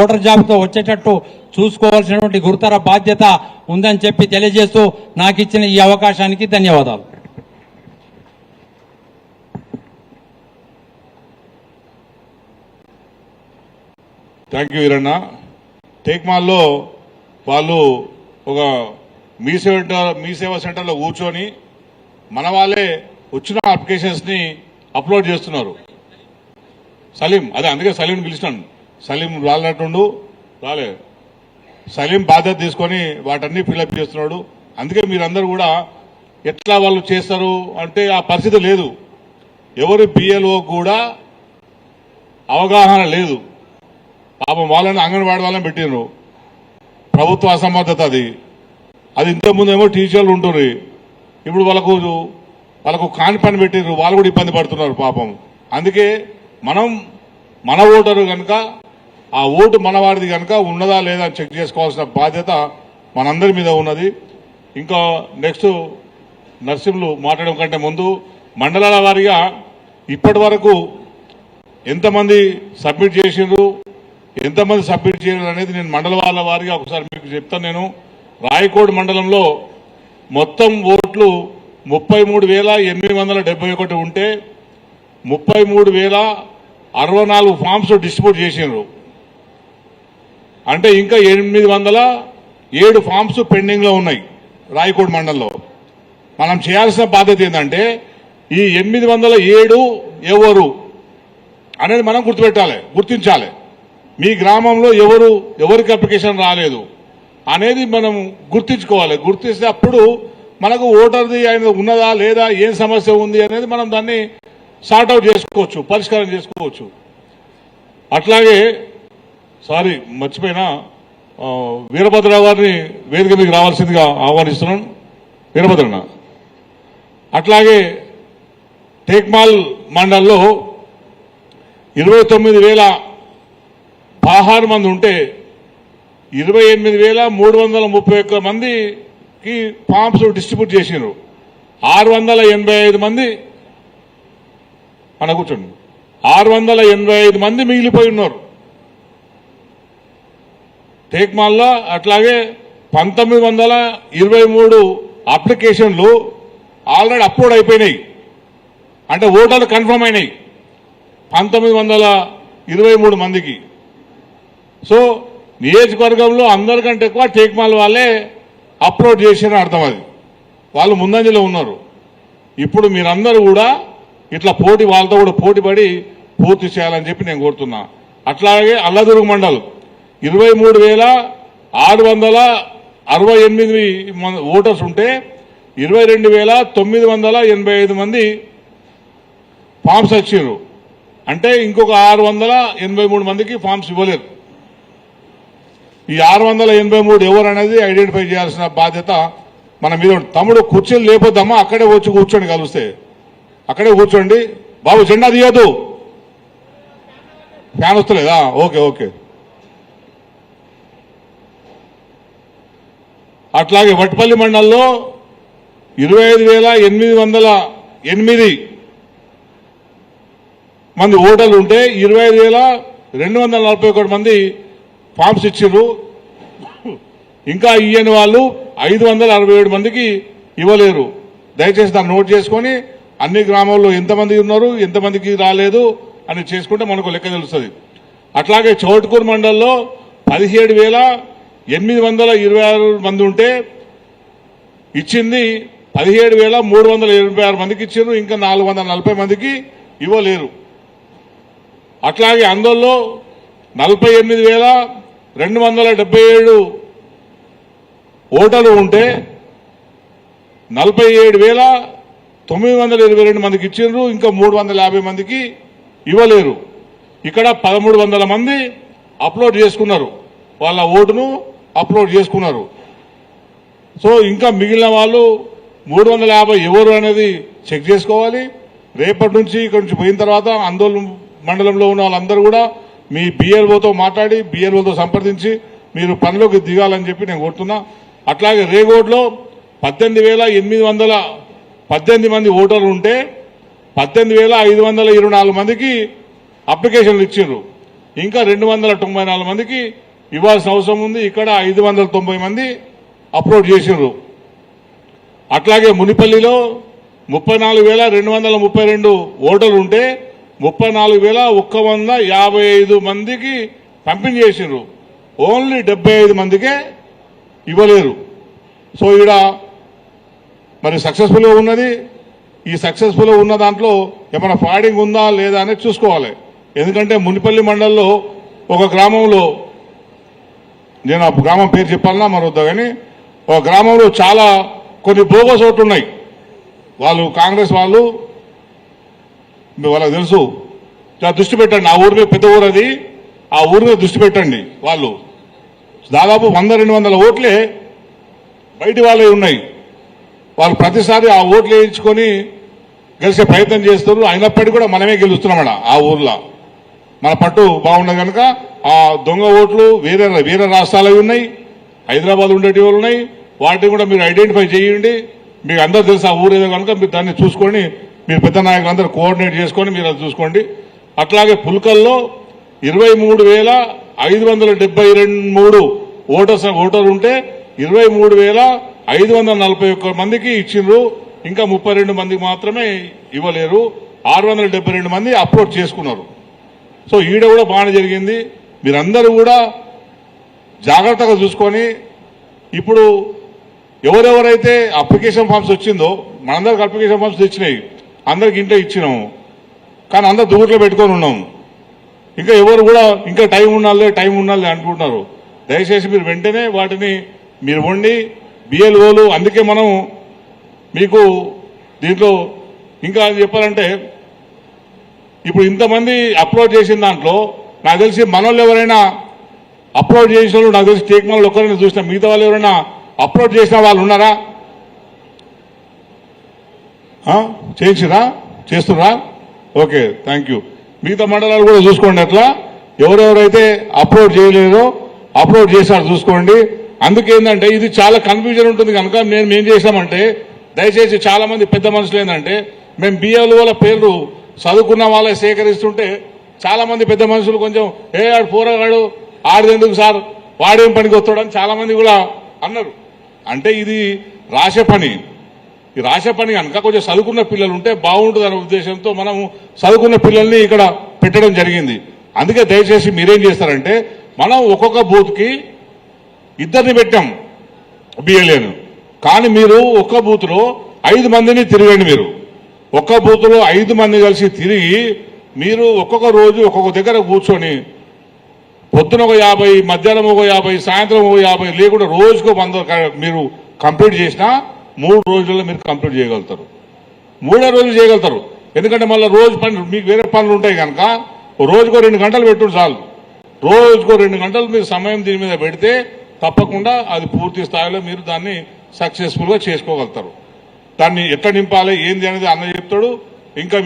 Voter జాబితా వచ్చేటట్టు చూసుకోవాల్సినటువంటి గురుతర బాధ్యత ఉందని చెప్పి తెలియజేస్తూ నాకు ఇచ్చిన ఈ అవకాశానికి ధన్యవాదాలు. Thank you Veeranna. టేక్మాల్లో వాళ్ళు ఒక మీ సేవా సెంటర్లో కూర్చొని మన వాళ్ళే వచ్చిన అప్లికేషన్స్ని అప్లోడ్ చేస్తున్నారు. సలీం అందుకే సలీం పిలిచినాను. సలీం రాలేటుండు రాలే సలీం బాధ్యత తీసుకొని వాటన్నీ ఫిల్అప్ చేస్తున్నాడు. అందుకే మీరందరూ కూడా ఎట్లా వాళ్ళు చేస్తారు అంటే ఆ పరిస్థితి లేదు. ఎవరు బిఎల్ఓ కూడా అవగాహన లేదు. పాపం వాళ్ళని అంగన్వాడీ వాళ్ళని పెట్టినారు. ప్రభుత్వ అసమర్థత అది ఇంతకుముందేమో టీచర్లు ఉంటున్నారు. ఇప్పుడు వాళ్ళకు కాని పని పెట్టినారు. వాళ్ళు కూడా ఇబ్బంది పడుతున్నారు పాపం. అందుకే మన ఓటరు కనుక ఆ ఓటు మనవాడిది కనుక ఉన్నదా లేదా అని చెక్ చేసుకోవాల్సిన బాధ్యత మనందరి మీద ఉన్నది. ఇంకా నెక్స్ట్ నర్సింహులు మాట్లాడడం కంటే ముందు మండలాల వారీగా ఇప్పటి వరకు ఎంతమంది సబ్మిట్ చేసిండ్రు, ఎంతమంది సబ్మిట్ చేయరు అనేది నేను మండల వారీగా ఒకసారి మీకు చెప్తాను. నేను రాయకోడ్ మండలంలో మొత్తం ఓట్లు 33,871 ఉంటే 33,064 ఫామ్స్ డిస్ట్రిబ్యూట్ చేసిండ్రు. అంటే ఇంకా 807 ఫామ్స్ పెండింగ్ లో ఉన్నాయి రాయకోడ్ మండలంలో. మనం చేయాల్సిన బాధ్యత ఏంటంటే ఈ 807 ఎవరు అనేది మనం గుర్తించాలి. మీ గ్రామంలో ఎవరికి అప్లికేషన్ రాలేదు అనేది మనం గుర్తించుకోవాలి. గుర్తిస్తే అప్పుడు మనకు ఓటర్ది ఆయన ఉన్నదా లేదా ఏం సమస్య ఉంది అనేది మనం దాన్ని సార్ట్అవుట్ చేసుకోవచ్చు, పరిష్కారం చేసుకోవచ్చు. అట్లాగే మర్చిపోయినా వీరభద్రరావు గారిని వేదిక మీకు రావాల్సిందిగా ఆహ్వానిస్తున్నాను. వీరభద్రన్న అట్లాగే టేక్మాల్ మండల్లో 29,016 మంది ఉంటే 28,331 మందికి ఫామ్స్ డిస్ట్రిబ్యూట్ చేసినారు. 685 మంది కూర్చోండి 685 మంది మిగిలిపోయి ఉన్నారు టేక్మాల్లో. అట్లాగే 1923 అప్లికేషన్లు ఆల్రెడీ అప్లోడ్ అయిపోయినాయి, అంటే ఓటర్లు కన్ఫర్మ్ అయినాయి 1923 మందికి. సో నియోజకవర్గంలో అందరికంటే ఎక్కువ టేక్మాల్ వాళ్ళే అప్లోడ్ చేసిన అర్థం. అది వాళ్ళు ముందంజలో ఉన్నారు. ఇప్పుడు మీరందరూ కూడా ఇట్లా వాళ్ళతో కూడా పోటీపడి పూర్తి చేయాలని చెప్పి నేను కోరుతున్నా. అట్లాగే అల్లదుర్గ మండలం 23,668 ఓటర్స్ ఉంటే 22,985 మంది ఫామ్స్ వచ్చారు. అంటే ఇంకొక 683 మందికి ఫామ్స్ ఇవ్వలేరు. ఈ 683 ఎవరు అనేది ఐడెంటిఫై చేయాల్సిన బాధ్యత మన మీద. తమ్ముడు కుర్చీలు లేకపోద్దామా, అక్కడే వచ్చి కూర్చోండి, కలిస్తే అక్కడే కూర్చోండి. బాబు జెండా తీయద్దు, ఫ్యాన్ వస్తలేదా? ఓకే. అట్లాగే వట్పల్లి మండలంలో 25,808 మంది ఓటర్లు ఉంటే 25,241 మంది ఫామ్స్ ఇచ్చారు. ఇంకా ఇయ్యని వాళ్ళు 567 మందికి ఇవ్వలేరు. దయచేసి దాన్ని నోట్ చేసుకొని అన్ని గ్రామాల్లో ఎంతమంది ఉన్నారు, ఎంతమందికి రాలేదు అని చేసుకుంటే మనకు లెక్క తెలుస్తుంది. అట్లాగే చౌట్కూరు మండలంలో 17,826 మంది ఉంటే ఇచ్చింది 17,386 మందికి ఇచ్చారు. ఇంకా 440 మందికి ఇవ్వలేరు. అట్లాగే అందులో 48,277 ఓటర్లు ఉంటే 47,922 మందికి ఇచ్చిండ్రు. ఇంకా 350 మందికి ఇవ్వలేరు. ఇక్కడ 1,300 మంది అప్లోడ్ చేసుకున్నారు, వాళ్ళ ఓటును అప్లోడ్ చేసుకున్నారు. సో ఇంకా మిగిలిన వాళ్ళు 350 ఎవరు అనేది చెక్ చేసుకోవాలి. రేపటి నుంచి ఇక్కడి నుంచి పోయిన తర్వాత ఆందోళన మండలంలో ఉన్న వాళ్ళందరూ కూడా మీ బిఎల్ఓతో మాట్లాడి బిఎల్ఓతో సంప్రదించి మీరు పనిలోకి దిగాలని చెప్పి నేను కోరుతున్నా. అట్లాగే రేగోడ్లో 18,818 మంది ఓటర్లు ఉంటే 18,524 మందికి అప్లికేషన్లు ఇచ్చారు. ఇంకా 294 మందికి ఇవ్వాల్సిన అవసరం ఉంది. ఇక్కడ 590 మంది అప్లోడ్ చేసినారు. అట్లాగే మునిపల్లిలో 34,232 ఓటర్లు ఉంటే 34,155 మందికి పంపిణీ చేసినారు. ఓన్లీ 75 మందికే ఇవ్వలేరు. సో ఈడ మరి సక్సెస్ఫుల్గా ఉన్నది. ఈ సక్సెస్ఫుల్గా ఉన్న దాంట్లో ఏమైనా ఫ్రాడింగ్ ఉందా లేదా అనేది చూసుకోవాలి. ఎందుకంటే మునిపల్లి మండలంలో ఒక గ్రామంలో, నేను ఆ గ్రామం పేరు చెప్పాలన్నా మరొద్దా కానీ, ఒక గ్రామంలో చాలా కొన్ని బోగస్ ఓట్లు ఉన్నాయి. వాళ్ళు కాంగ్రెస్ వాళ్ళు, వాళ్ళకి తెలుసు. దృష్టి పెట్టండి. ఆ ఊరి మీద పెద్ద ఊరు అది. ఆ ఊరి మీద దృష్టి పెట్టండి. వాళ్ళు దాదాపు 100-200 ఓట్లే బయటి వాళ్ళే ఉన్నాయి. వాళ్ళు ప్రతిసారి ఆ ఓట్లు వేయించుకొని గెలిచే ప్రయత్నం చేస్తారు. అయినప్పటికీ కూడా మనమే గెలుస్తున్నామట. ఆ ఊర్లో మన పట్టు బాగున్నది కనుక ఆ దొంగ ఓట్లు వేరే రాష్ట్రాలవి ఉన్నాయి, హైదరాబాద్ ఉండేటి వాళ్ళు ఉన్నాయి. వాటిని కూడా మీరు ఐడెంటిఫై చేయండి. మీకు అందరూ తెలుసు ఆ ఊరు ఏదో కనుక మీరు దాన్ని చూసుకొని మీరు పెద్ద నాయకులందరూ కోఆర్డినేట్ చేసుకొని మీరు అది చూసుకోండి. అట్లాగే పుల్కల్లో 23,573 ఓటర్లు ఉంటే 23,541 మందికి ఇచ్చిండ్రు. ఇంకా 32 మందికి మాత్రమే ఇవ్వలేరు. 672 మంది అప్లోడ్ చేసుకున్నారు. సో ఈడ కూడా బాగానే జరిగింది. మీరందరూ కూడా జాగ్రత్తగా చూసుకొని, ఇప్పుడు ఎవరెవరైతే అప్లికేషన్ ఫామ్స్ వచ్చిందో, మనందరికి అప్లికేషన్ ఫామ్స్ తెచ్చినాయి, అందరికి ఇంట్లో ఇచ్చినాము. కానీ అందరు దూట్లో పెట్టుకొని ఉన్నాము. ఇంకా ఎవరు కూడా ఇంకా టైం ఉండాలి అనుకుంటున్నారు. దయచేసి మీరు వెంటనే వాటిని మీరు వండి బిఎల్ఓలు. అందుకే మనం మీకు దీంట్లో ఇంకా చెప్పాలంటే, ఇప్పుడు ఇంతమంది అప్లోడ్ చేసిన దాంట్లో నాకు తెలిసి మనోళ్ళు ఎవరైనా అప్లోడ్ చేసిన వాళ్ళు, నాకు తెలిసి టేక్ మనల్ని ఒక్కరైనా చూసినా, మిగతా వాళ్ళు ఎవరైనా అప్లోడ్ చేసిన వాళ్ళు ఉన్నారా? చేయించిరా? చేస్తున్నా? Okay, thank you. మిగతా మండలాలు కూడా చూసుకోండి. అట్లా ఎవరెవరైతే అప్లోడ్ చేయలేదో అప్లోడ్ చేశారు చూసుకోండి. అందుకేందంటే ఇది చాలా కన్ఫ్యూజన్ ఉంటుంది కనుక మేము ఏం చేశామంటే, దయచేసి చాలా మంది పెద్ద మనుషులు ఏంటంటే, మేము బిఎల్ఓల పేర్లు చదువుకున్న వాళ్ళే సేకరిస్తుంటే చాలా మంది పెద్ద మనుషులు కొంచెం ఆడు పోరగాడు ఆడదెందుకు సార్, వాడేం పనికి వస్తాడని చాలా మంది కూడా అన్నారు. అంటే ఇది రాసే పని. ఈ రాసే పని కనుక కొంచెం చదువుకున్న పిల్లలు ఉంటే బాగుంటుందనే ఉద్దేశంతో మనం చదువుకున్న పిల్లల్ని ఇక్కడ పెట్టడం జరిగింది. అందుకే దయచేసి మీరేం చేస్తారంటే, మనం ఒక్కొక్క బూత్కి 2 పెట్టాం బిఎల్ఏను. కానీ మీరు ఒక్క బూత్లో 5 మందిని తిరగండి. మీరు ఒక్క బూత్లో 5 మంది కలిసి తిరిగి మీరు ఒక్కొక్క రోజు ఒక్కొక్క దగ్గర కూర్చొని పొద్దున ఒక 50, మధ్యాహ్నం ఒక 50, సాయంత్రం ఒక 50 లేకుండా రోజుకు 100 మీరు కంప్లీట్ చేసినా 3 రోజుల్లో మీరు కంప్లీట్ చేయగలుగుతారు. 3వ రోజు చేయగలుగుతారు. ఎందుకంటే మళ్ళీ రోజు పని మీకు వేరే పనులు ఉంటాయి కనుక రోజుకో 2 గంటలు పెట్టుడు చాలు. రోజుకో 2 గంటలు మీరు సమయం దీని మీద పెడితే తప్పకుండా అది పూర్తి స్థాయిలో మీరు దాన్ని సక్సెస్ఫుల్గా చేసుకోగలుగుతారు. దాన్ని ఎట్లా నింపాలి ఏంది అనేది అన్న చెప్తాడు. ఇంకా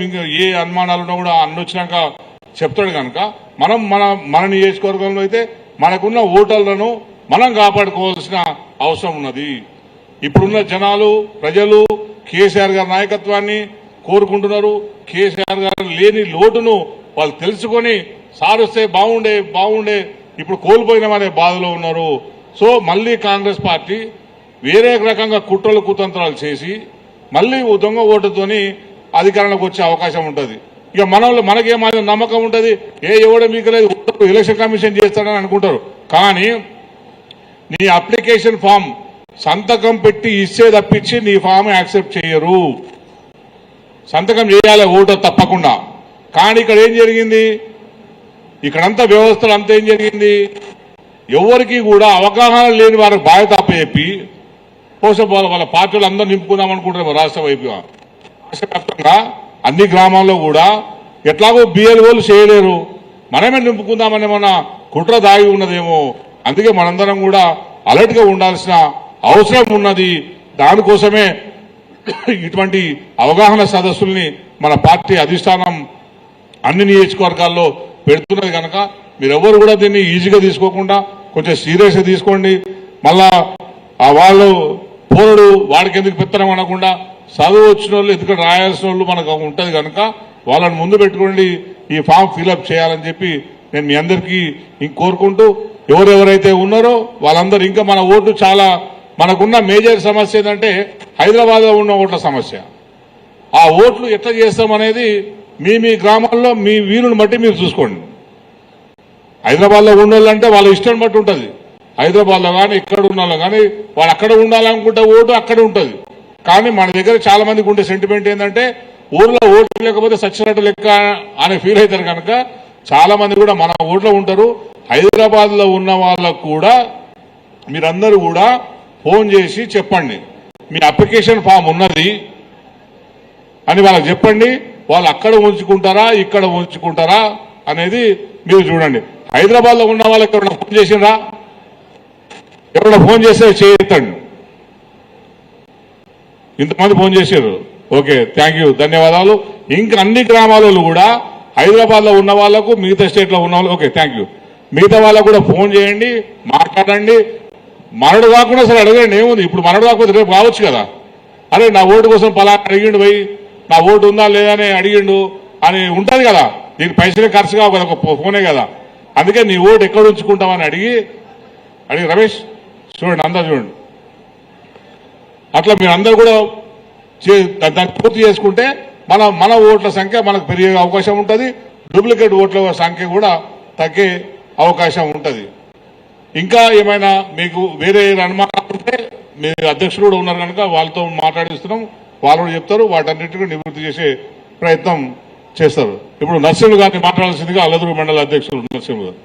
ఏ అనుమానాలున్నా కూడా అన్న వచ్చినాక చెప్తాడు. కనుక మనం మన నియోజకవర్గంలో అయితే మనకున్న ఓటర్లను మనం కాపాడుకోవాల్సిన అవసరం ఉన్నది. ఇప్పుడున్న జనాలు, ప్రజలు కేసీఆర్ గారి నాయకత్వాన్ని కోరుకుంటున్నారు. కేసీఆర్ గారు లేని లోటును వాళ్ళు తెలుసుకొని సార్ వస్తే బాగుండే ఇప్పుడు కోల్పోయినామనే బాధలో ఉన్నారు. సో మళ్ళీ కాంగ్రెస్ పార్టీ వేరే రకంగా కుట్రలు కుతంత్రాలు చేసి మళ్ళీ దొంగ ఓటుతోని అధికారంలోకి వచ్చే అవకాశం ఉంటుంది. ఇక మనకేమైనా నమ్మకం ఉంటుంది, ఎవడో మీకు లేదు, ఎలక్షన్ కమిషన్ చేస్తాడని అనుకుంటారు. కానీ నీ అప్లికేషన్ ఫామ్ సంతకం పెట్టి ఇచ్చే తప్పించి నీ ఫామ్ యాక్సెప్ట్ చేయరు. సంతకం చేయాలి ఓటర్ తప్పకుండా. కానీ ఇక్కడ ఏం జరిగింది, ఇక్కడంతా వ్యవస్థలు అంతా ఏం జరిగింది, ఎవరికి కూడా అవగాహన లేని వారికి బాధ్యత అప్పచెప్పి కోసం వాళ్ళ పార్టీలు అందరూ నింపుకుందాం అనుకుంటారు. రాష్ట్ర వైపుగా రాష్ట్ర వ్యాప్తంగా అన్ని గ్రామాల్లో కూడా ఎట్లాగో బిఎల్ఓలు చేయలేరు, మనమే నింపుకుందామని మన కుట్ర దాగి ఉన్నదేమో. అందుకే మనందరం కూడా అలర్ట్ గా ఉండాల్సిన అవసరం ఉన్నది. దానికోసమే ఇటువంటి అవగాహన సదస్సుల్ని మన పార్టీ అధిష్టానం అన్ని నియోజకవర్గాల్లో పెడుతున్నది. కనుక మీరెవరు కూడా దీన్ని ఈజీగా తీసుకోకుండా కొంచెం సీరియస్గా తీసుకోండి. మళ్ళా వాళ్ళు పోరుడు వాడికి ఎందుకు పెత్తనం అనకుండా చదువు వచ్చిన వాళ్ళు ఎందుకంటే రాయాల్సిన వాళ్ళు మనకు ఉంటుంది కనుక వాళ్ళని ముందు పెట్టుకోండి, ఈ ఫామ్ ఫిల్అప్ చేయాలని చెప్పి నేను మీ అందరికీ కోరుకుంటూ ఎవరెవరైతే ఉన్నారో వాళ్ళందరూ ఇంకా మన ఓటు చాలా మనకున్న మేజర్ సమస్య ఏంటంటే హైదరాబాద్లో ఉన్న ఓట్ల సమస్య. ఆ ఓట్లు ఎట్లా చేస్తామనేది మీ గ్రామాల్లో మీ వీరుని బట్టి మీరు చూసుకోండి. హైదరాబాద్లో ఉన్న వాళ్ళంటే వాళ్ళ ఇష్టం బట్టి ఉంటుంది. హైదరాబాద్లో కానీ ఇక్కడ ఉన్న వాళ్ళు కానీ వాళ్ళు అక్కడ ఉండాలనుకుంటే ఓటు అక్కడే ఉంటుంది. కానీ మన దగ్గర చాలా మందికి ఉండే సెంటిమెంట్ ఏంటంటే ఊర్లో ఓటు లేకపోతే సచ్చినట్టు లెక్క అనే ఫీల్ అవుతారు. కనుక చాలా మంది కూడా మన ఓట్లో ఉంటారు. హైదరాబాద్లో ఉన్న వాళ్ళకు కూడా మీరందరూ కూడా ఫోన్ చేసి చెప్పండి మీ అప్లికేషన్ ఫామ్ ఉన్నది అని వాళ్ళకి చెప్పండి. వాళ్ళు అక్కడ ఉంచుకుంటారా ఇక్కడ ఉంచుకుంటారా అనేది మీరు చూడండి. హైదరాబాద్లో ఉన్న వాళ్ళకి ఎవరైనా ఫోన్ చేసిండ్రా? ఎవరైనా ఫోన్ చేస్తే చేయొద్దండి. ఇంతమంది ఫోన్ చేశారు. ఓకే, థ్యాంక్ యూ, ధన్యవాదాలు. ఇంకా అన్ని గ్రామాలలో కూడా హైదరాబాద్లో ఉన్న వాళ్ళకు మిగతా స్టేట్లో ఉన్న వాళ్ళు ఓకే థ్యాంక్ యూ. మిగతా వాళ్ళకు కూడా ఫోన్ చేయండి, మాట్లాడండి. మనడు కాకుండా సరే అడగండి, ఏముంది. ఇప్పుడు మనడు కాకపోతే రేపు కావచ్చు కదా. అరే నా ఓటు కోసం పలానా అడిగిండు పోయి నా ఓటు ఉందా లేదా అని అడిగిండు అని ఉంటుంది కదా. దీనికి పైసలే ఖర్చు కావు కదా, ఒక ఫోనే కదా. అందుకే నీ ఓటు ఎక్కడ ఉంచుకుంటామని అడిగి రమేష్ చూడండి, అందరూ చూడండి. అట్లా మీరు అందరూ కూడా దాన్ని పూర్తి చేసుకుంటే మన ఓట్ల సంఖ్య మనకు పెరిగే అవకాశం ఉంటుంది. డూప్లికేట్ ఓట్ల సంఖ్య కూడా తగ్గే అవకాశం ఉంటుంది. ఇంకా ఏమైనా మీకు వేరే అనుమానాలు ఉంటే మీ అధ్యక్షులు కూడా ఉన్నారు కనుక వాళ్ళతో మాట్లాడిస్తున్నాం. వాళ్ళు కూడా చెప్తారు. వాటన్నిటిని నివృత్తి చేసే ప్రయత్నం చేస్తారు. ఇప్పుడు నరసింహ గారిని మాట్లాడాల్సిందిగా అల్లదూరు మండల అధ్యక్షులు నరసింహ గారు.